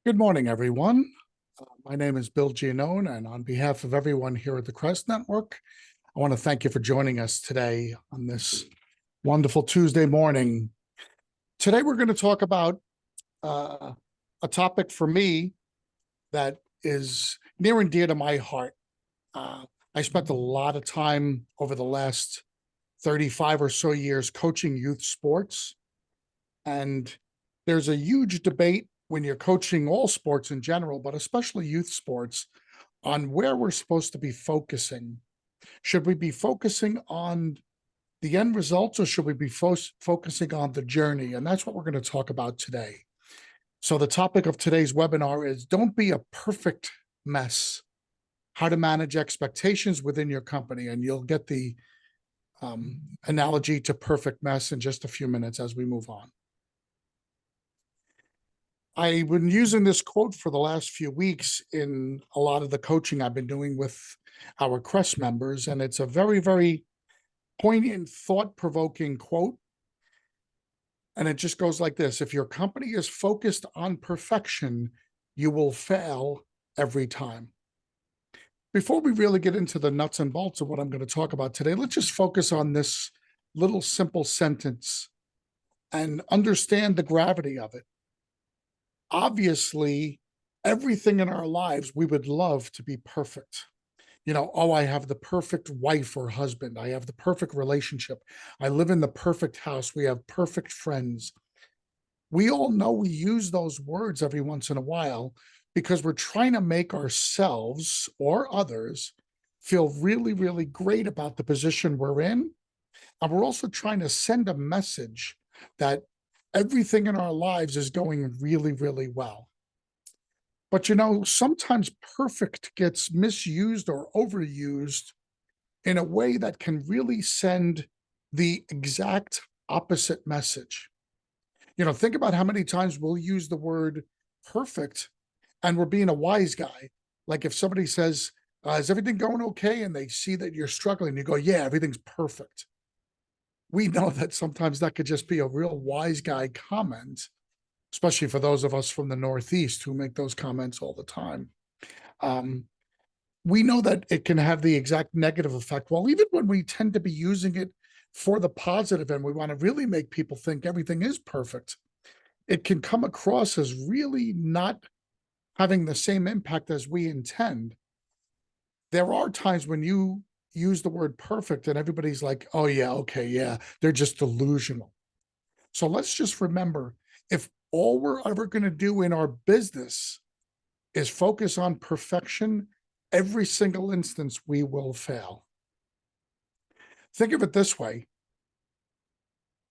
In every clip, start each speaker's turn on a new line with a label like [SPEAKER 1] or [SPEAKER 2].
[SPEAKER 1] Good morning, everyone. My name is Bill Giannone, and on behalf of everyone here at the Crest Network, I want to thank you for joining us today on this wonderful Tuesday morning. Today, we're going to talk about a topic for me that is near and dear to my heart. I spent a lot of time over the last 35 or so years coaching youth sports, and there's a huge debate when you're coaching all sports in general, but especially youth sports, on where we're supposed to be focusing. Should we be focusing on the end results, or should we be focusing on the journey? And that's what we're going to talk about today. So the topic of today's webinar is don't be a perfect mess, how to manage expectations within your company. And you'll get the analogy to perfect mess in just a few minutes as we move on. I've been using this quote for the last few weeks in a lot of the coaching I've been doing with our Crest members, and it's a very, very poignant, thought-provoking quote. And it just goes like this: if your company is focused on perfection, you will fail every time. Before we really get into the nuts and bolts of what I'm going to talk about today, let's just focus on this little simple sentence and understand the gravity of it. Obviously, everything in our lives, we would love to be perfect. Oh, I have the perfect wife or husband. I have the perfect relationship. I live in the perfect house. We have perfect friends. We all know we use those words every once in a while because we're trying to make ourselves or others feel really, really great about the position we're in. And we're also trying to send a message that everything in our lives is going really, really well. But sometimes perfect gets misused or overused in a way that can really send the exact opposite message. Think about how many times we'll use the word perfect and we're being a wise guy. Like if somebody says, is everything going okay? And they see that you're struggling, you go, yeah, everything's perfect. We know that sometimes that could just be a real wise guy comment, especially for those of us from the Northeast who make those comments all the time. We know that it can have the exact negative effect. Well, even when we tend to be using it for the positive and we want to really make people think everything is perfect, it can come across as really not having the same impact as we intend. There are times when you use the word perfect and everybody's like, oh, yeah, okay, yeah, they're just delusional. So let's just remember, if all we're ever going to do in our business is focus on perfection, every single instance we will fail. Think of it this way: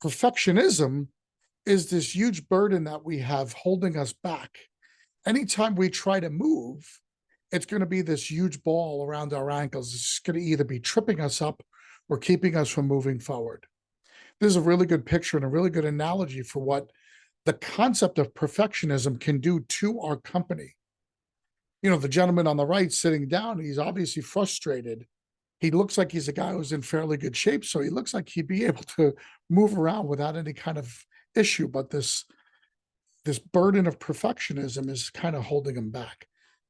[SPEAKER 1] perfectionism is this huge burden that we have holding us back. Anytime we try to move, it's going to be this huge ball around our ankles. It's going to either be tripping us up or keeping us from moving forward. This is a really good picture and a really good analogy for what the concept of perfectionism can do to our company. The gentleman on the right sitting down, he's obviously frustrated. He looks like he's a guy who's in fairly good shape, so he looks like he'd be able to move around without any kind of issue. But this burden of perfectionism is kind of holding him back.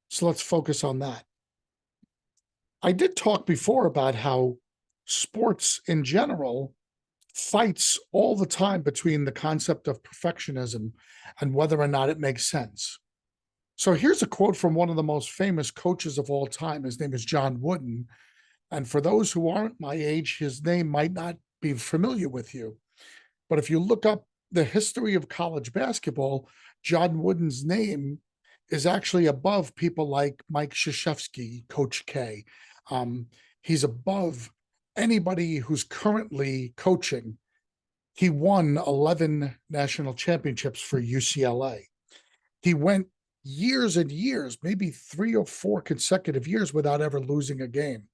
[SPEAKER 1] So let's focus on that. I did talk before about how sports in general fights all the time between the concept of perfectionism and whether or not it makes sense. So here's a quote from one of the most famous coaches of all time. His name is John Wooden. And for those who aren't my age, his name might not be familiar with you. But if you look up the history of college basketball, John Wooden's name is actually above people like Mike Krzyzewski, Coach K. He's above anybody who's currently coaching. He won 11 national championships for UCLA. He went years and years, maybe 3 or 4 consecutive years without ever losing a game.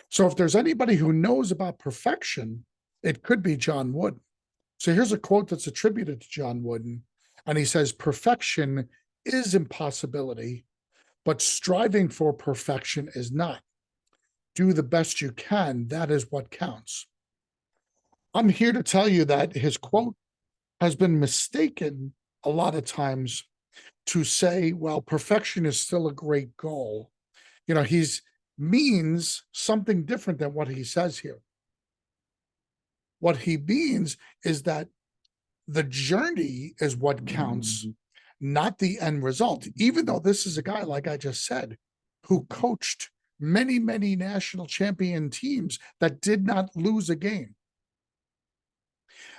[SPEAKER 1] So if there's anybody who knows about perfection, it could be John Wooden. So here's a quote that's attributed to John Wooden. And he says, perfection is impossibility, but striving for perfection is not. Do the best you can. That is what counts. I'm here to tell you that his quote has been mistaken a lot of times to say, well, perfection is still a great goal. He's means something different than what he says here. What he means is that the journey is what counts, not the end result. Even though this is a guy, like I just said, who coached many, many national champion teams that did not lose a game.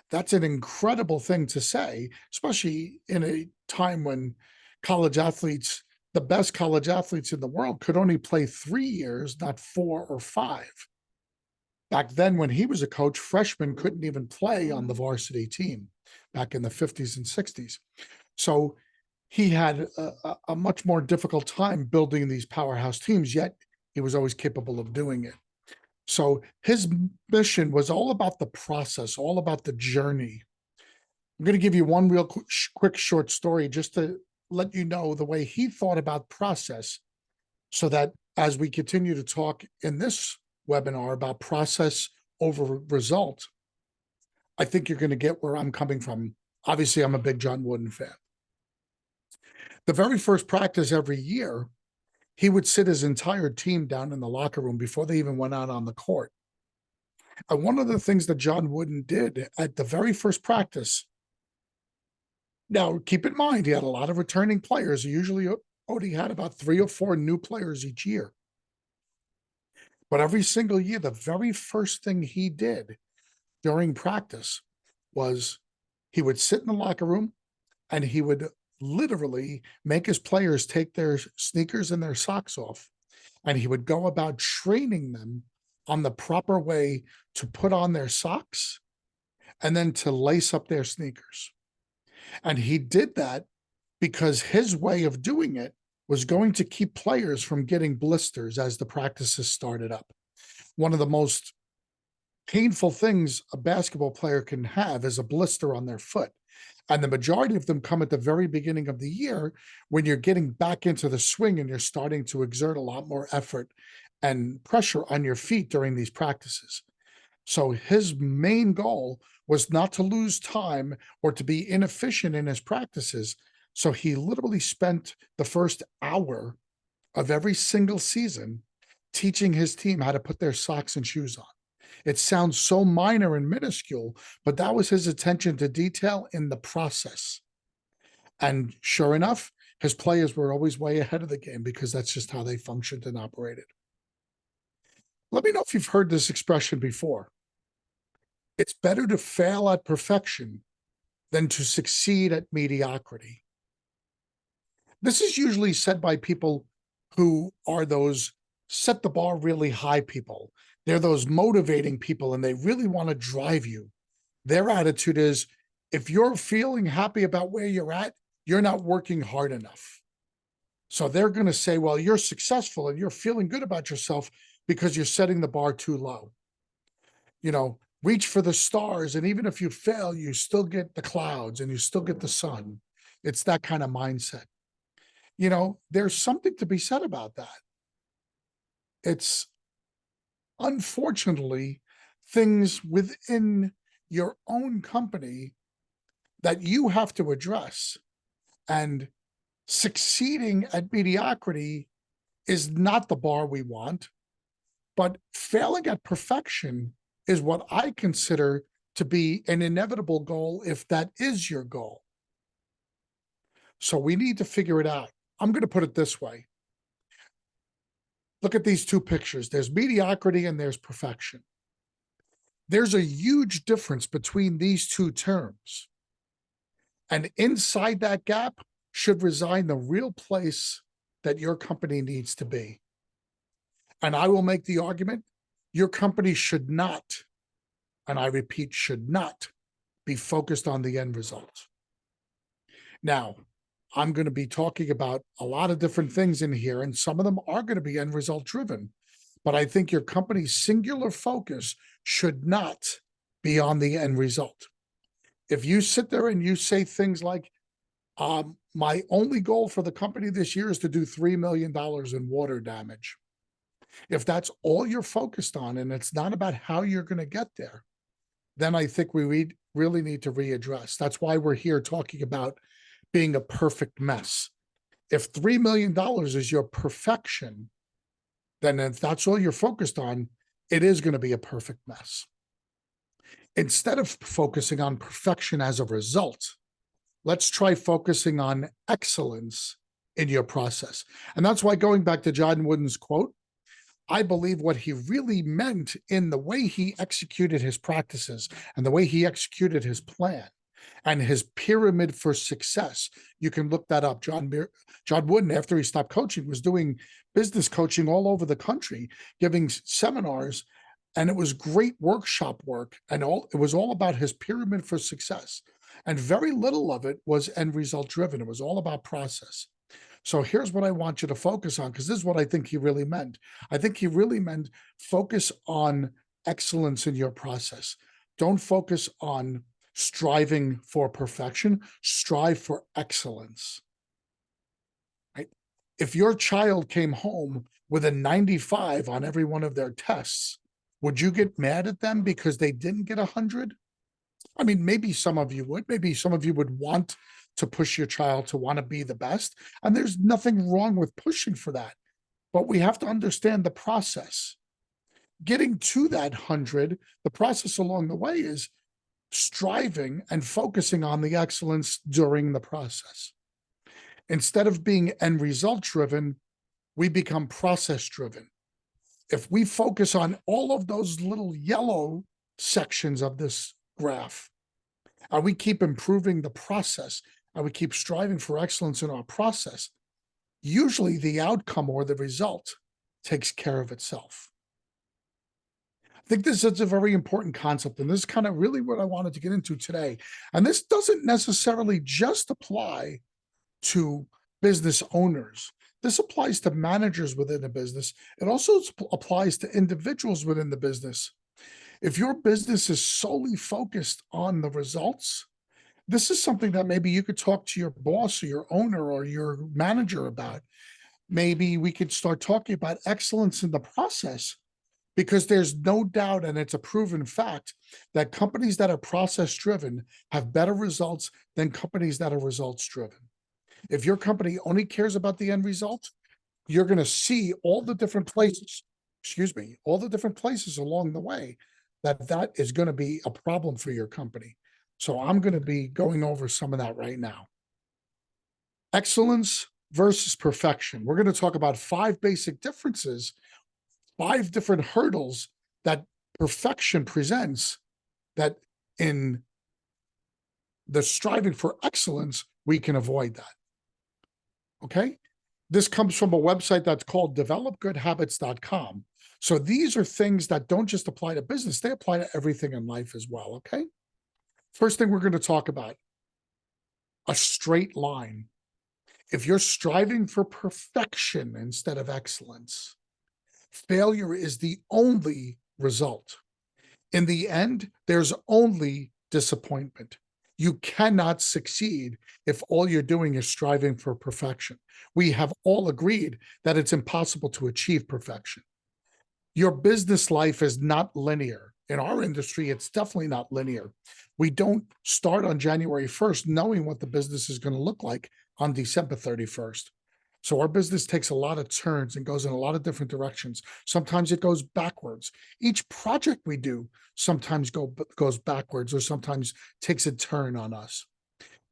[SPEAKER 1] That's an incredible thing to say, especially in a time when college athletes, the best college athletes in the world, could only play 3 years, not 4 or 5. Back then, when he was a coach, freshmen couldn't even play on the varsity team back in the 50s and 60s. So he had a much more difficult time building these powerhouse teams, yet he was always capable of doing it. So his mission was all about the process, all about the journey. I'm going to give you one real quick short story just to let you know the way he thought about process, so that as we continue to talk in this webinar about process over result, I think you're going to get where I'm coming from. Obviously, I'm a big John Wooden fan. The very first practice every year, he would sit his entire team down in the locker room before they even went out on the court. And one of the things that John Wooden did at the very first practice, now keep in mind, he had a lot of returning players. He usually only had about 3 or 4 new players each year. But every single year, the very first thing he did during practice was he would sit in the locker room and he would literally make his players take their sneakers and their socks off. And he would go about training them on the proper way to put on their socks and then to lace up their sneakers. And he did that because his way of doing it was going to keep players from getting blisters as the practices started up. One of the most painful things a basketball player can have is a blister on their foot. And the majority of them come at the very beginning of the year when you're getting back into the swing and you're starting to exert a lot more effort and pressure on your feet during these practices. So his main goal was not to lose time or to be inefficient in his practices. So he literally spent the first hour of every single season teaching his team how to put their socks and shoes on. It sounds so minor and minuscule, but that was his attention to detail in the process. And sure enough, his players were always way ahead of the game because that's just how they functioned and operated. Let me know if you've heard this expression before. It's better to fail at perfection than to succeed at mediocrity. This is usually said by people who are those set the bar really high people. They're those motivating people and they really want to drive you. Their attitude is, if you're feeling happy about where you're at, you're not working hard enough. So they're going to say, well, you're successful and you're feeling good about yourself because you're setting the bar too low. Reach for the stars. And even if you fail, you still get the clouds and you still get the sun. It's that kind of mindset. There's something to be said about that. It's unfortunately things within your own company that you have to address. And succeeding at mediocrity is not the bar we want, but failing at perfection is what I consider to be an inevitable goal if that is your goal. So we need to figure it out. I'm going to put it this way. Look at these two pictures. There's mediocrity and there's perfection. There's a huge difference between these two terms. And inside that gap should reside the real place that your company needs to be. And I will make the argument, your company should not, and I repeat, should not be focused on the end result. Now, I'm going to be talking about a lot of different things in here, and some of them are going to be end result driven. But I think your company's singular focus should not be on the end result. If you sit there and you say things like, my only goal for the company this year is to do $3 million in water damage. If that's all you're focused on and it's not about how you're going to get there, then I think we really need to readdress. That's why we're here talking about being a perfect mess. If $3 million is your perfection, then if that's all you're focused on, it is going to be a perfect mess. Instead of focusing on perfection as a result, let's try focusing on excellence in your process. And that's why, going back to John Wooden's quote, I believe what he really meant in the way he executed his practices and the way he executed his plan and his pyramid for success. You can look that up. John Wooden, after he stopped coaching, was doing business coaching all over the country, giving seminars, and it was great workshop work. And it was all about his pyramid for success. And very little of it was end result driven. It was all about process. So here's what I want you to focus on, because this is what I think he really meant. I think he really meant focus on excellence in your process. Don't focus on striving for perfection, strive for excellence. Right? If your child came home with a 95 on every one of their tests, would you get mad at them because they didn't get 100? I mean, maybe some of you would. Maybe some of you would want to push your child to want to be the best. And there's nothing wrong with pushing for that. But we have to understand the process. Getting to that 100, the process along the way is striving and focusing on the excellence during the process. Instead of being end result driven, we become process driven. If we focus on all of those little yellow sections of this graph, and we keep improving the process, and we keep striving for excellence in our process, usually the outcome or the result takes care of itself. I think this is a very important concept, and this is kind of really what I wanted to get into today. And this doesn't necessarily just apply to business owners. This applies to managers within a business. It also applies to individuals within the business. If your business is solely focused on the results, this is something that maybe you could talk to your boss or your owner or your manager about. Maybe we could start talking about excellence in the process, because there's no doubt, and it's a proven fact, that companies that are process driven have better results than companies that are results driven. If your company only cares about the end result, you're going to see all the different places, all the different places along the way that is going to be a problem for your company. So I'm going to be going over some of that right now. Excellence versus perfection. We're going to talk about 5 basic differences, 5 different hurdles that perfection presents, that in the striving for excellence, we can avoid that. Okay? This comes from a website that's called developgoodhabits.com. So these are things that don't just apply to business, they apply to everything in life as well, okay? First thing we're going to talk about, a straight line. If you're striving for perfection instead of excellence, failure is the only result. In the end, there's only disappointment. You cannot succeed if all you're doing is striving for perfection. We have all agreed that it's impossible to achieve perfection. Your business life is not linear. In our industry, it's definitely not linear. We don't start on January 1st knowing what the business is going to look like on December 31st. So our business takes a lot of turns and goes in a lot of different directions. Sometimes it goes backwards. Each project we do sometimes goes backwards, or sometimes takes a turn on us.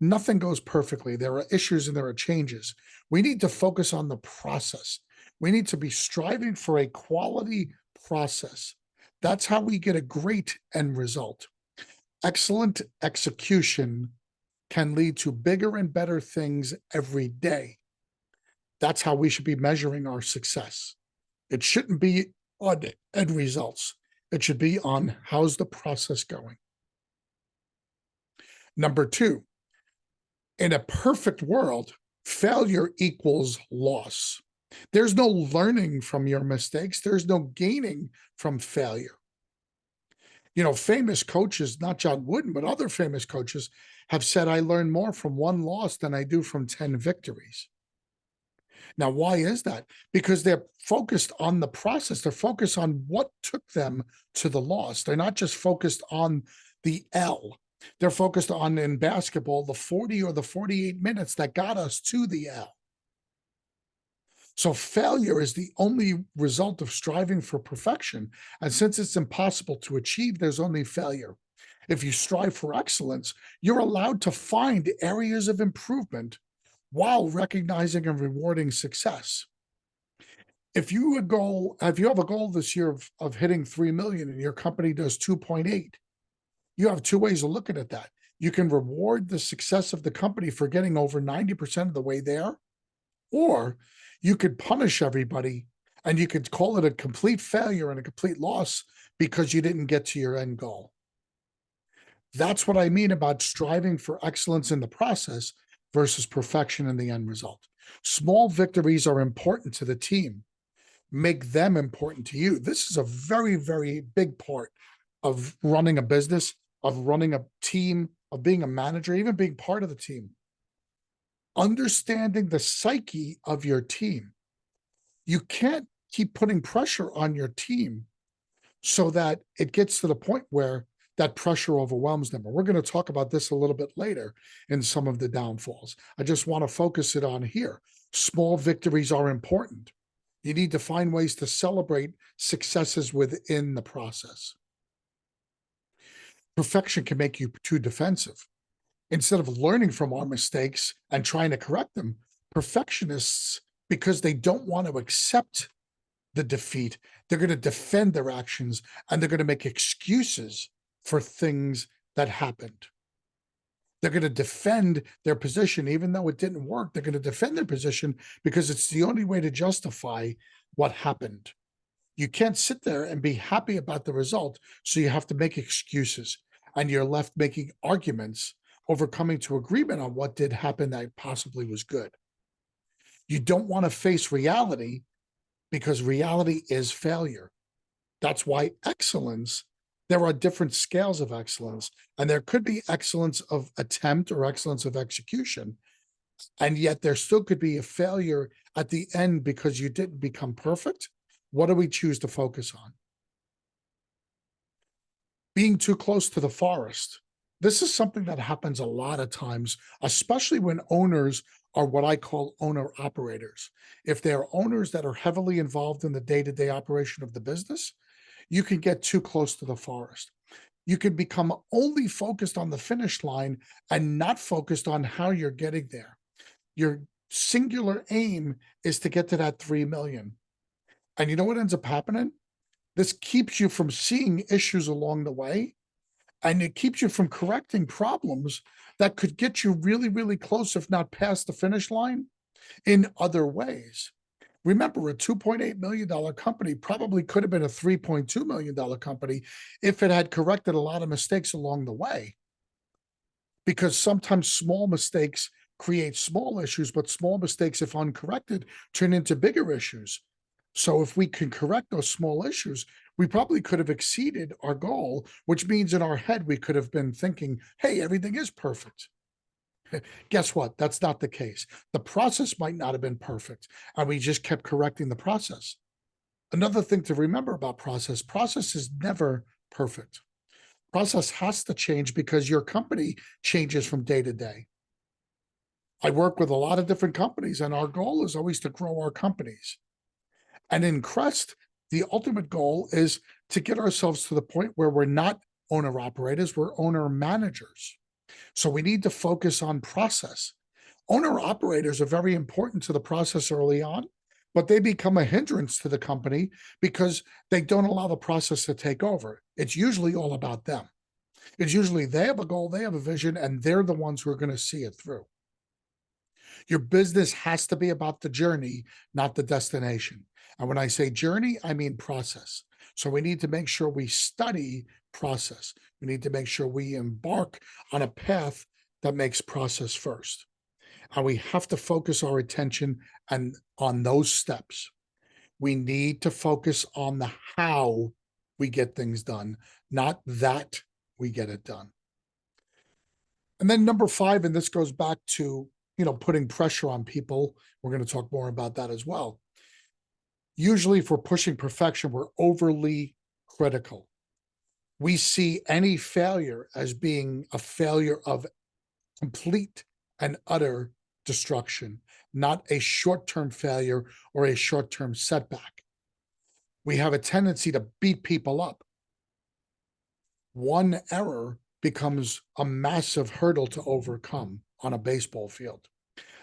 [SPEAKER 1] Nothing goes perfectly. There are issues and there are changes. We need to focus on the process. We need to be striving for a quality process. That's how we get a great end result. Excellent execution can lead to bigger and better things every day. That's how we should be measuring our success. It shouldn't be on end results. It should be on how's the process going. Number 2, in a perfect world, failure equals loss. There's no learning from your mistakes. There's no gaining from failure. You know, famous coaches, not John Wooden, but other famous coaches have said, I learn more from 1 loss than I do from 10 victories. Now, why is that? Because they're focused on the process. They're focused on what took them to the loss. They're not just focused on the L. They're focused on, in basketball, the 40 or the 48 minutes that got us to the L. So failure is the only result of striving for perfection. And since it's impossible to achieve, there's only failure. If you strive for excellence, you're allowed to find areas of improvement while recognizing and rewarding success. If you have a goal this year of hitting 3 million and your company does 2.8, you have two ways of looking at that. You can reward the success of the company for getting over 90% of the way there, or you could punish everybody and you could call it a complete failure and a complete loss because you didn't get to your end goal. That's what I mean about striving for excellence in the process versus perfection in the end result. Small victories are important to the team, make them important to you. This is a very, very big part of running a business, of running a team, of being a manager, even being part of the team. Understanding the psyche of your team. You can't keep putting pressure on your team so that it gets to the point where that pressure overwhelms them. And we're going to talk about this a little bit later in some of the downfalls. I just want to focus it on here. Small victories are important. You need to find ways to celebrate successes within the process. Perfection can make you too defensive. Instead of learning from our mistakes and trying to correct them, perfectionists, because they don't want to accept the defeat, they're going to defend their actions and they're going to make excuses for things that happened. They're going to defend their position, even though it didn't work. They're going to defend their position because it's the only way to justify what happened. You can't sit there and be happy about the result. So you have to make excuses and you're left making arguments over coming to agreement on what did happen that possibly was good. You don't want to face reality because reality is failure. That's why excellence, there are different scales of excellence, and there could be excellence of attempt or excellence of execution. And yet there still could be a failure at the end because you didn't become perfect. What do we choose to focus on? Being too close to the forest. This is something that happens a lot of times, especially when owners are what I call owner operators. If they're owners that are heavily involved in the day-to-day operation of the business, you can get too close to the forest. You can become only focused on the finish line and not focused on how you're getting there. Your singular aim is to get to that 3 million. And you know what ends up happening? This keeps you from seeing issues along the way, and it keeps you from correcting problems that could get you really, really close, if not past the finish line, in other ways. Remember, a $2.8 million company probably could have been a $3.2 million company if it had corrected a lot of mistakes along the way. Because sometimes small mistakes create small issues, but small mistakes, if uncorrected, turn into bigger issues. So if we can correct those small issues, we probably could have exceeded our goal, which means in our head, we could have been thinking, hey, everything is perfect. Guess what? That's not the case. The process might not have been perfect, and we just kept correcting the process. Another thing to remember about process is never perfect. Process has to change because your company changes from day to day. I work with a lot of different companies, and our goal is always to grow our companies. And in Crest, the ultimate goal is to get ourselves to the point where we're not owner operators, we're owner managers. So we need to focus on process. Owner operators are very important to the process early on, but they become a hindrance to the company because they don't allow the process to take over. It's usually all about them. It's usually they have a goal, they have a vision, and they're the ones who are going to see it through. Your business has to be about the journey, not the destination. And when I say journey, I mean process. So we need to make sure we study process. We need to make sure we embark on a path that makes process first. And we have to focus our attention and on those steps. We need to focus on the how we get things done, not that we get it done. And then number 5, and this goes back to, putting pressure on people. We're going to talk more about that as well. Usually if we're pushing perfection, we're overly critical. We see any failure as being a failure of complete and utter destruction, not a short-term failure or a short-term setback. We have a tendency to beat people up. One error becomes a massive hurdle to overcome on a baseball field.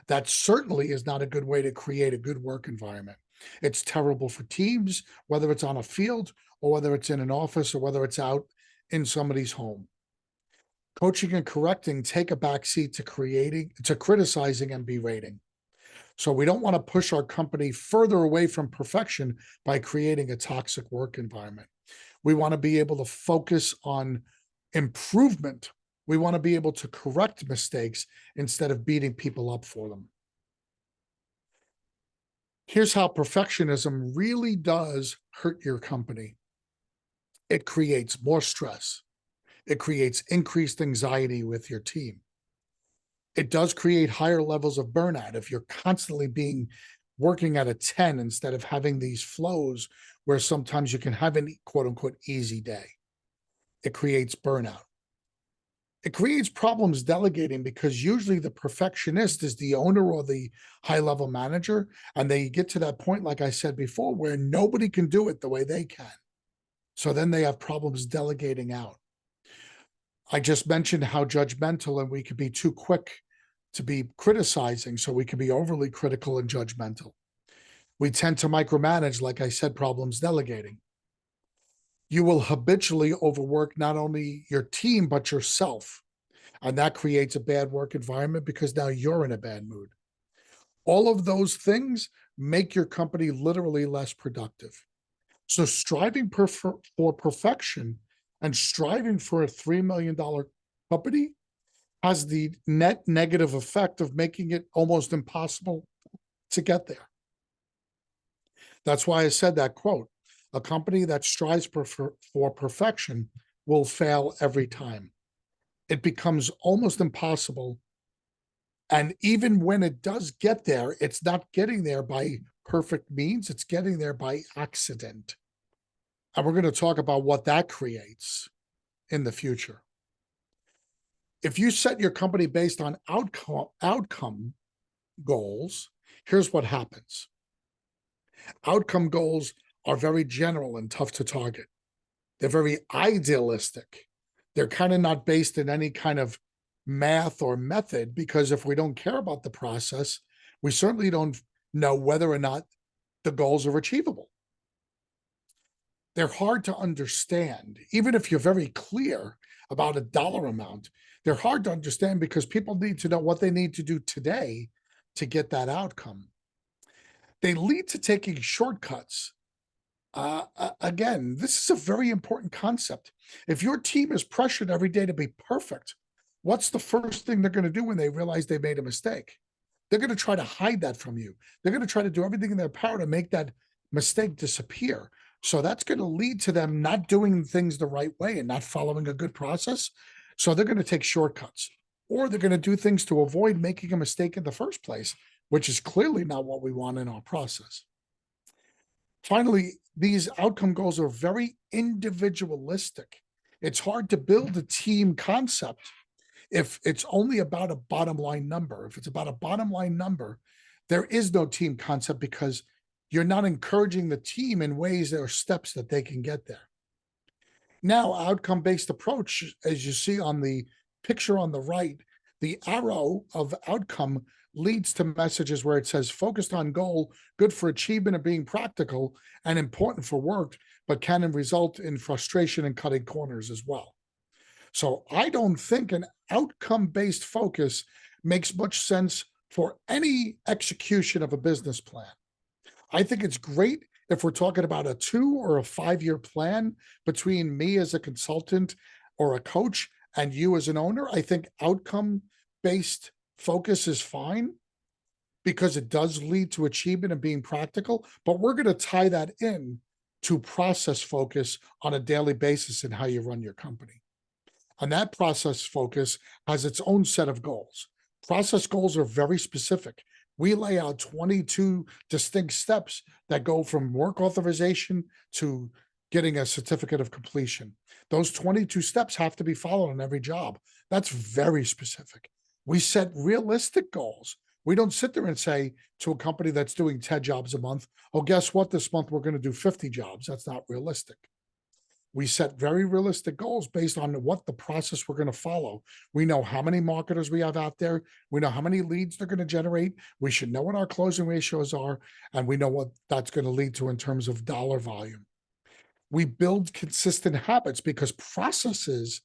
[SPEAKER 1] That certainly is not a good way to create a good work environment. It's terrible for teams, whether it's on a field or whether it's in an office or whether it's out in somebody's home. Coaching and correcting take a backseat to criticizing and berating. So we don't want to push our company further away from perfection by creating a toxic work environment. We want to be able to focus on improvement. We want to be able to correct mistakes instead of beating people up for them. Here's how perfectionism really does hurt your company. It creates more stress. It creates increased anxiety with your team. It does create higher levels of burnout if you're constantly working at a 10 instead of having these flows where sometimes you can have an quote unquote easy day. It creates burnout. It creates problems delegating because usually the perfectionist is the owner or the high level manager. And they get to that point, like I said before, where nobody can do it the way they can. So then they have problems delegating out. I just mentioned how judgmental and we could be too quick to be criticizing. So we can be overly critical and judgmental. We tend to micromanage, like I said, problems delegating. You will habitually overwork not only your team, but yourself. And that creates a bad work environment because now you're in a bad mood. All of those things make your company literally less productive. So striving for perfection and striving for a $3 million company has the net negative effect of making it almost impossible to get there. That's why I said that quote. A company that strives for perfection will fail every time. It becomes almost impossible. And even when it does get there, it's not getting there by perfect means, it's getting there by accident. And we're going to talk about what that creates in the future. If you set your company based on outcome goals, here's what happens. Outcome goals are very general and tough to target. They're very idealistic. They're kind of not based in any kind of math or method, because if we don't care about the process, we certainly don't know whether or not the goals are achievable. They're hard to understand. Even if you're very clear about a dollar amount, they're hard to understand because people need to know what they need to do today to get that outcome. They lead to taking shortcuts. Again, this is a very important concept. If your team is pressured every day to be perfect, what's the first thing they're going to do when they realize they made a mistake? They're going to try to hide that from you. They're going to try to do everything in their power to make that mistake disappear. So that's going to lead to them not doing things the right way and not following a good process. So they're going to take shortcuts, or they're going to do things to avoid making a mistake in the first place, which is clearly not what we want in our process. Finally, these outcome goals are very individualistic. It's hard to build a team concept if it's only about a bottom line number. If it's about a bottom line number, there is no team concept because you're not encouraging the team in ways or steps that they can get there. Now, outcome-based approach, as you see on the picture on the right, the arrow of outcome leads to messages where it says focused on goal, good for achievement of being practical and important for work, but can result in frustration and cutting corners as well. So I don't think an outcome-based focus makes much sense for any execution of a business plan. I think it's great if we're talking about a 2 or a 5-year plan between me as a consultant or a coach and you as an owner. I think outcome-based focus is fine because it does lead to achievement and being practical, but we're going to tie that in to process focus on a daily basis in how you run your company. And that process focus has its own set of goals. Process goals are very specific. We lay out 22 distinct steps that go from work authorization to getting a certificate of completion. Those 22 steps have to be followed in every job. That's very specific. We set realistic goals. We don't sit there and say to a company that's doing 10 jobs a month, oh, guess what? This month we're going to do 50 jobs. That's not realistic. We set very realistic goals based on what the process we're going to follow. We know how many marketers we have out there. We know how many leads they're going to generate. We should know what our closing ratios are, and we know what that's going to lead to in terms of dollar volume. We build consistent habits because processes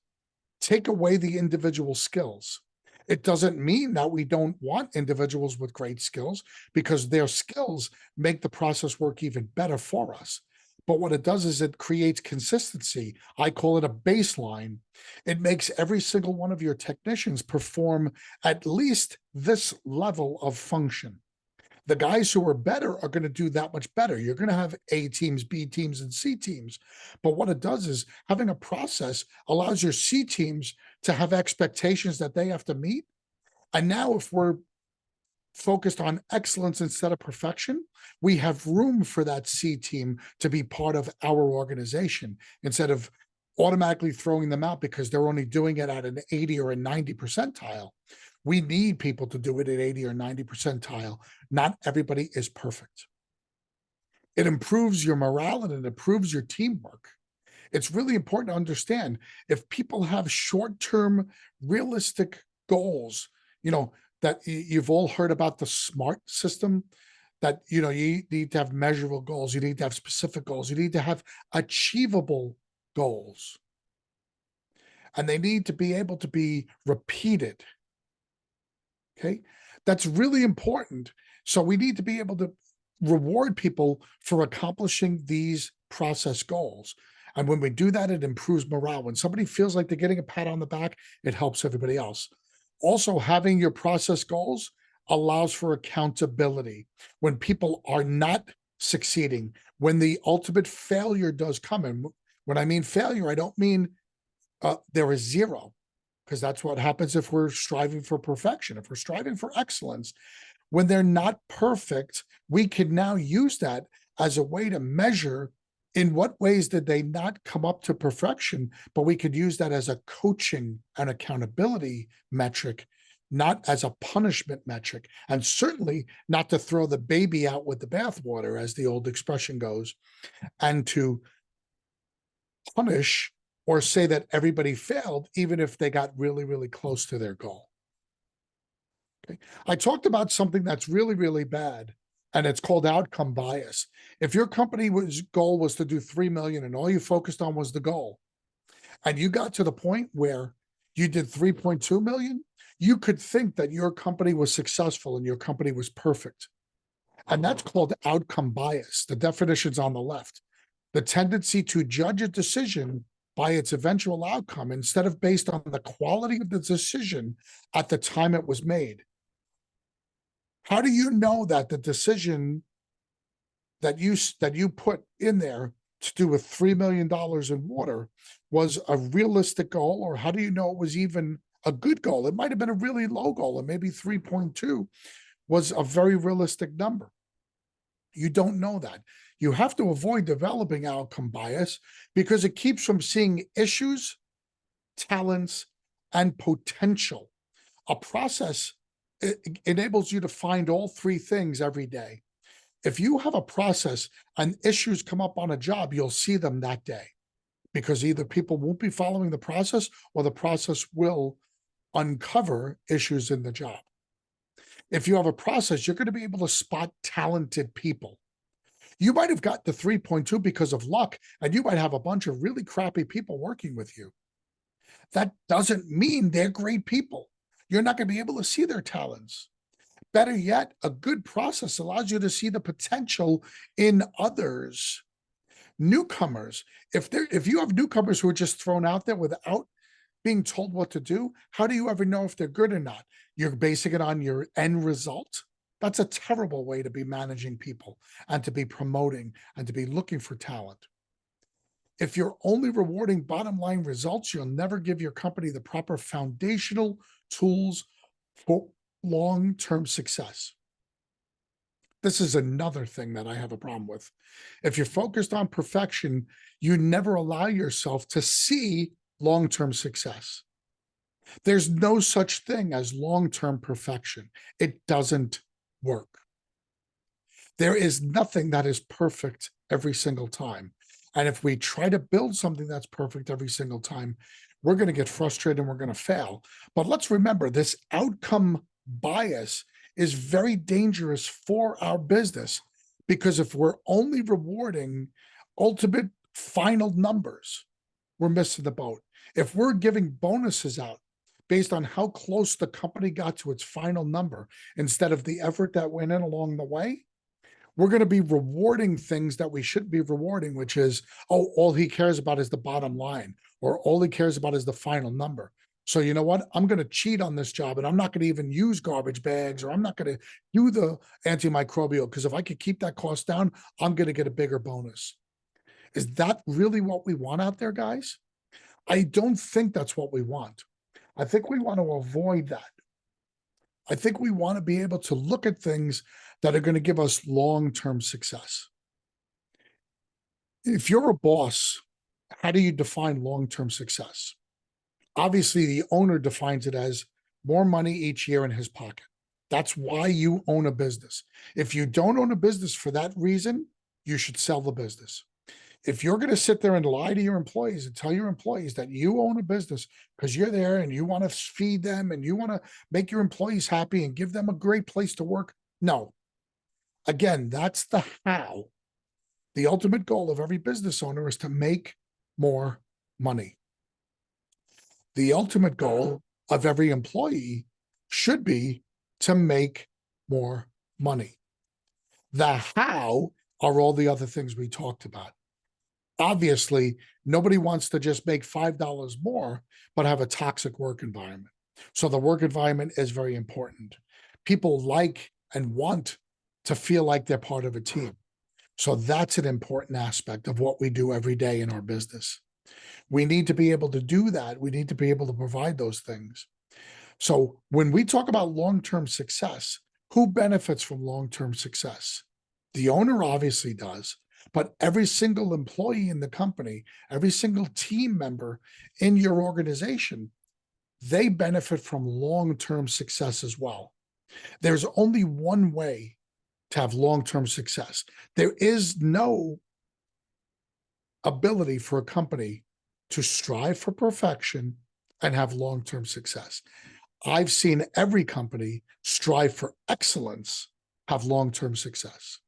[SPEAKER 1] take away the individual skills. It doesn't mean that we don't want individuals with great skills, because their skills make the process work even better for us. But what it does is it creates consistency. I call it a baseline. It makes every single one of your technicians perform at least this level of function. The guys who are better are going to do that much better. You're going to have A teams, B teams, and C teams. But what it does is having a process allows your C teams to have expectations that they have to meet. And now, if we're focused on excellence instead of perfection, we have room for that C team to be part of our organization instead of automatically throwing them out because they're only doing it at an 80 or a 90 percentile. We need people to do it at 80 or 90 percentile. Not everybody is perfect. It improves your morale and it improves your teamwork. It's really important to understand if people have short-term realistic goals, that you've all heard about the SMART system, that you need to have measurable goals, you need to have specific goals, you need to have achievable goals, and they need to be able to be repeated. Okay, that's really important. So we need to be able to reward people for accomplishing these process goals. And when we do that, it improves morale. When somebody feels like they're getting a pat on the back, it helps everybody else. Also, having your process goals allows for accountability. When people are not succeeding, when the ultimate failure does come, and when I mean failure, I don't mean there is zero, because that's what happens if we're striving for perfection. If we're striving for excellence, when they're not perfect, we can now use that as a way to measure in what ways did they not come up to perfection, but we could use that as a coaching and accountability metric, not as a punishment metric, and certainly not to throw the baby out with the bathwater, as the old expression goes, and to punish or say that everybody failed, even if they got really, really close to their goal. Okay. I talked about something that's really, really bad, and it's called outcome bias. If your company goal was to do 3 million and all you focused on was the goal, and you got to the point where you did 3.2 million, you could think that your company was successful and your company was perfect. And that's called outcome bias. The definition's on the left. The tendency to judge a decision by its eventual outcome instead of based on the quality of the decision at the time it was made. How do you know that the decision that you put in there to do with $3 million in water was a realistic goal? Or how do you know it was even a good goal? It might have been a really low goal, and maybe 3.2 was a very realistic number. You don't know that. You have to avoid developing outcome bias because it keeps from seeing issues, talents, and potential. A process enables you to find all three things every day. If you have a process and issues come up on a job, you'll see them that day, because either people won't be following the process or the process will uncover issues in the job. If you have a process, you're going to be able to spot talented people. You might have got the 3.2 because of luck, and you might have a bunch of really crappy people working with you. That doesn't mean they're great people. You're not going to be able to see their talents. Better yet, a good process allows you to see the potential in others. Newcomers, if you have newcomers who are just thrown out there without being told what to do, how do you ever know if they're good or not? You're basing it on your end result. That's a terrible way to be managing people and to be promoting and to be looking for talent. If you're only rewarding bottom line results, you'll never give your company the proper foundational tools for long-term success. This is another thing that I have a problem with. If you're focused on perfection, you never allow yourself to see long-term success. There's no such thing as long-term perfection. It doesn't work. There is nothing that is perfect every single time. And if we try to build something that's perfect every single time, we're going to get frustrated and we're going to fail. But let's remember this outcome bias is very dangerous for our business, because if we're only rewarding ultimate final numbers, we're missing the boat. If we're giving bonuses out based on how close the company got to its final number instead of the effort that went in along the way, we're going to be rewarding things that we should be rewarding, which is, oh, all he cares about is the bottom line, or all he cares about is the final number. So you know what? I'm going to cheat on this job and I'm not going to even use garbage bags, or I'm not going to do the antimicrobial, because if I could keep that cost down, I'm going to get a bigger bonus. Is that really what we want out there, guys? I don't think that's what we want. I think we want to avoid that. I think we want to be able to look at things that are going to give us long-term success. If you're a boss, how do you define long-term success? Obviously, the owner defines it as more money each year in his pocket. That's why you own a business. If you don't own a business for that reason, you should sell the business. If you're going to sit there and lie to your employees and tell your employees that you own a business because you're there and you want to feed them and you want to make your employees happy and give them a great place to work, no. Again, that's the how. The ultimate goal of every business owner is to make more money. The ultimate goal of every employee should be to make more money. The how are all the other things we talked about. Obviously, nobody wants to just make $5 more, but have a toxic work environment. So the work environment is very important. People like and want to feel like they're part of a team. So that's an important aspect of what we do every day in our business. We need to be able to do that. We need to be able to provide those things. So when we talk about long-term success, who benefits from long-term success? The owner obviously does, but every single employee in the company, every single team member in your organization, they benefit from long-term success as well. There's only one way to have long-term success. There is no ability for a company to strive for perfection and have long-term success. I've seen every company strive for excellence, have long-term success.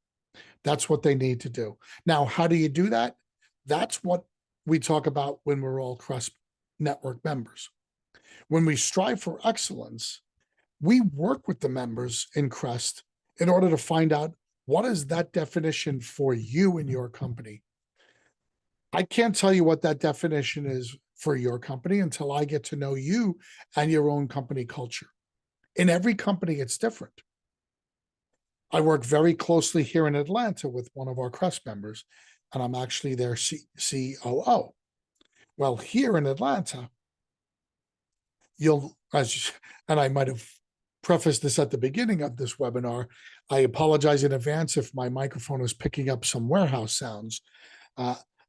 [SPEAKER 1] That's what they need to do. Now, how do you do that? That's what we talk about when we're all Crest Network members. When we strive for excellence, we work with the members in Crest in order to find out what is that definition for you and your company. I can't tell you what that definition is for your company until I get to know you and your own company culture. In every company, it's different. I work very closely here in Atlanta with one of our Crest members, and I'm actually their COO. Well, here in Atlanta, and I might have prefaced this at the beginning of this webinar, I apologize in advance if my microphone is picking up some warehouse sounds.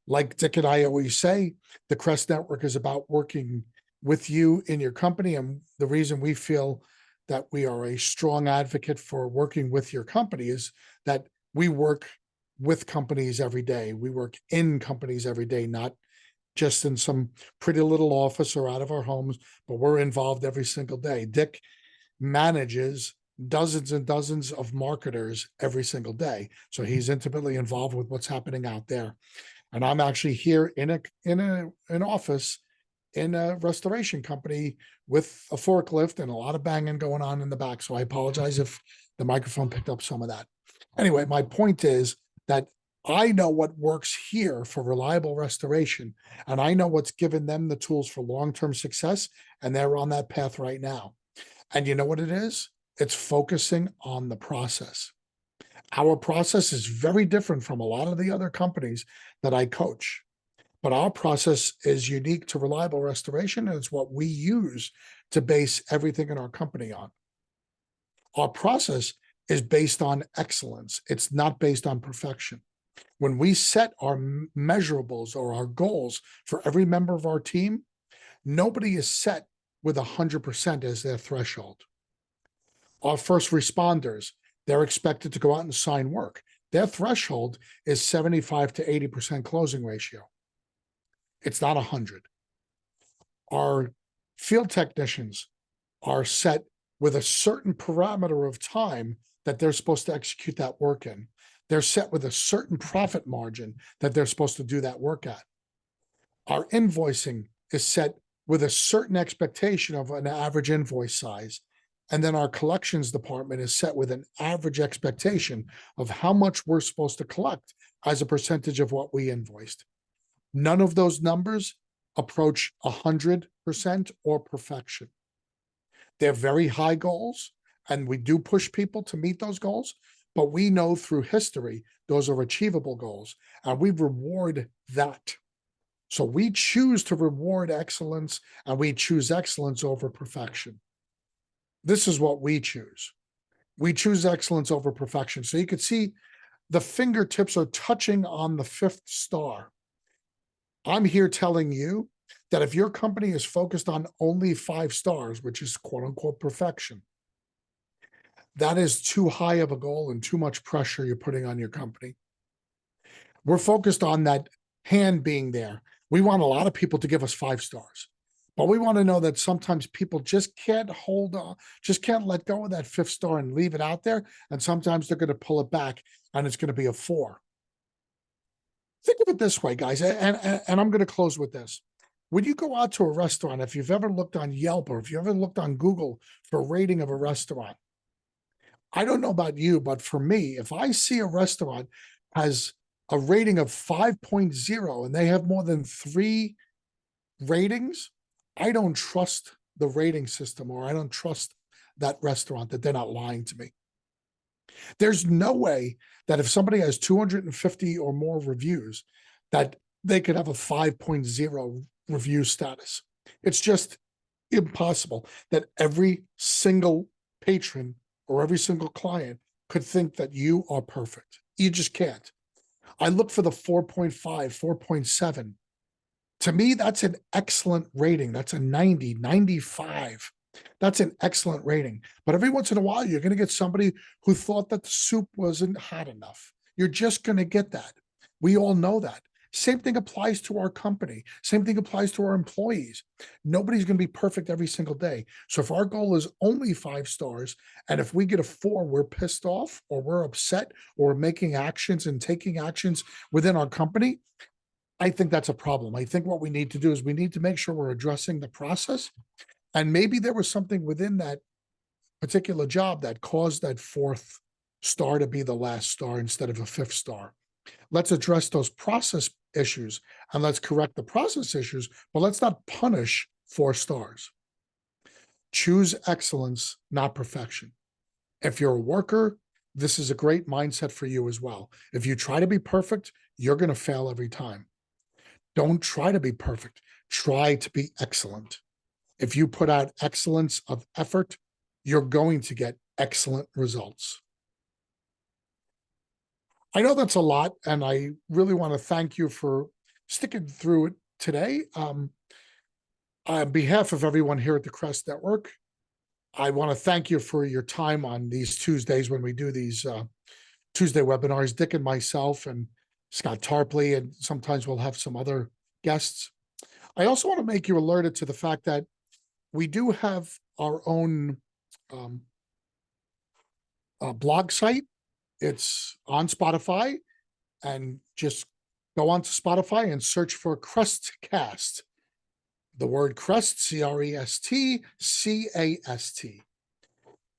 [SPEAKER 1] Like Dick and I always say, the Crest Network is about working with you in your company, and the reason we feel that we are a strong advocate for working with your company is that we work with companies every day. We work in companies every day, not just in some pretty little office or out of our homes, but we're involved every single day. Dick manages dozens and dozens of marketers every single day. So he's intimately involved with what's happening out there. And I'm actually here in an office in a restoration company with a forklift and a lot of banging going on in the back. So I apologize if the microphone picked up some of that. Anyway, my point is that I know what works here for reliable restoration, and I know what's given them the tools for long-term success, and they're on that path right now. And you know what it is? It's focusing on the process. Our process is very different from a lot of the other companies that I coach. But our process is unique to Reliable Restoration, and it's what we use to base everything in our company on. Our process is based on excellence. It's not based on perfection. When we set our measurables or our goals for every member of our team, nobody is set with 100% as their threshold. Our first responders, they're expected to go out and sign work. Their threshold is 75 to 80% closing ratio. It's not 100. Our field technicians are set with a certain parameter of time that they're supposed to execute that work in. They're set with a certain profit margin that they're supposed to do that work at. Our invoicing is set with a certain expectation of an average invoice size. And then our collections department is set with an average expectation of how much we're supposed to collect as a percentage of what we invoiced. None of those numbers approach 100% or perfection. They're very high goals, and we do push people to meet those goals, but we know through history, those are achievable goals, and we reward that. So we choose to reward excellence, and we choose excellence over perfection. This is what we choose. We choose excellence over perfection. So you can see the fingertips are touching on the 5th star. I'm here telling you that if your company is focused on only 5 stars, which is quote unquote perfection, that is too high of a goal and too much pressure you're putting on your company. We're focused on that hand being there. We want a lot of people to give us 5 stars. But we want to know that sometimes people just can't hold on, just can't let go of that 5th star and leave it out there. And sometimes they're going to pull it back and it's going to be a 4. Think of it this way, guys, and I'm going to close with this. When you go out to a restaurant, if you've ever looked on Yelp or if you ever looked on Google for a rating of a restaurant, I don't know about you, but for me, if I see a restaurant has a rating of 5.0 and they have more than 3 ratings, I don't trust the rating system, or I don't trust that restaurant, that they're not lying to me. There's no way that if somebody has 250 or more reviews, that they could have a 5.0 review status. It's just impossible that every single patron or every single client could think that you are perfect. You just can't. I look for the 4.5, 4.7. To me, that's an excellent rating. That's a 90, 95. That's an excellent rating. But every once in a while, you're going to get somebody who thought that the soup wasn't hot enough. You're just going to get that. We all know that. Same thing applies to our company. Same thing applies to our employees. Nobody's going to be perfect every single day. So if our goal is only 5 stars, and if we get a 4, we're pissed off or we're upset or we're making actions and taking actions within our company, I think that's a problem. I think what we need to do is we need to make sure we're addressing the process. And maybe there was something within that particular job that caused that 4th star to be the last star instead of a 5th star. Let's address those process issues and let's correct the process issues, but let's not punish 4 stars. Choose excellence, not perfection. If you're a worker, this is a great mindset for you as well. If you try to be perfect, you're going to fail every time. Don't try to be perfect. Try to be excellent. If you put out excellence of effort, you're going to get excellent results. I know that's a lot, and I really want to thank you for sticking through it today. On behalf of everyone here at the Crest Network, I want to thank you for your time on these Tuesdays when we do these Tuesday webinars. Dick and myself and Scott Tarpley, and sometimes we'll have some other guests. I also want to make you alerted to the fact that we do have our own blog site. It's on Spotify, and just go onto Spotify and search for Crestcast. The word Crest, Crestcast.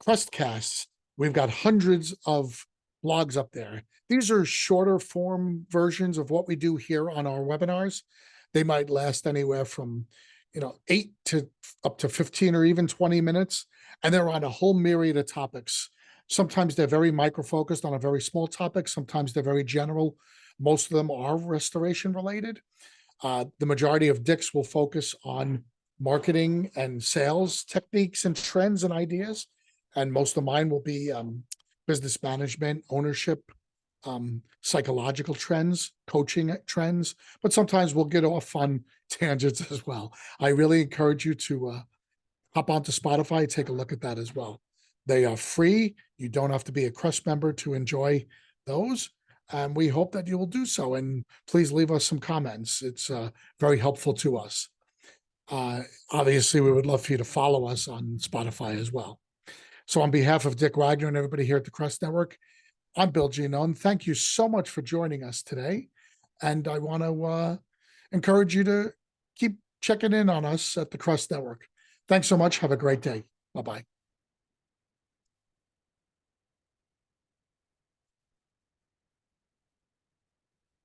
[SPEAKER 1] Crestcasts. We've got hundreds of blogs up there. These are shorter form versions of what we do here on our webinars. They might last anywhere from 8 to up to 15 or even 20 minutes. And they're on a whole myriad of topics. Sometimes they're very micro-focused on a very small topic. Sometimes they're very general. Most of them are restoration related. The majority of Dick's will focus on marketing and sales techniques and trends and ideas. And most of mine will be business management, ownership, psychological trends, coaching trends, but sometimes we'll get off on tangents as well. I really encourage you to hop onto Spotify, take a look at that as well. They are free. You don't have to be a Crest member to enjoy those. And we hope that you will do so. And please leave us some comments. It's very helpful to us. Obviously, we would love for you to follow us on Spotify as well. So on behalf of Dick Wagner and everybody here at the Crest Network, I'm Bill Giannone. Thank you so much for joining us today. And I want to encourage you to keep checking in on us at the Crest Network. Thanks so much. Have a great day. Bye-bye.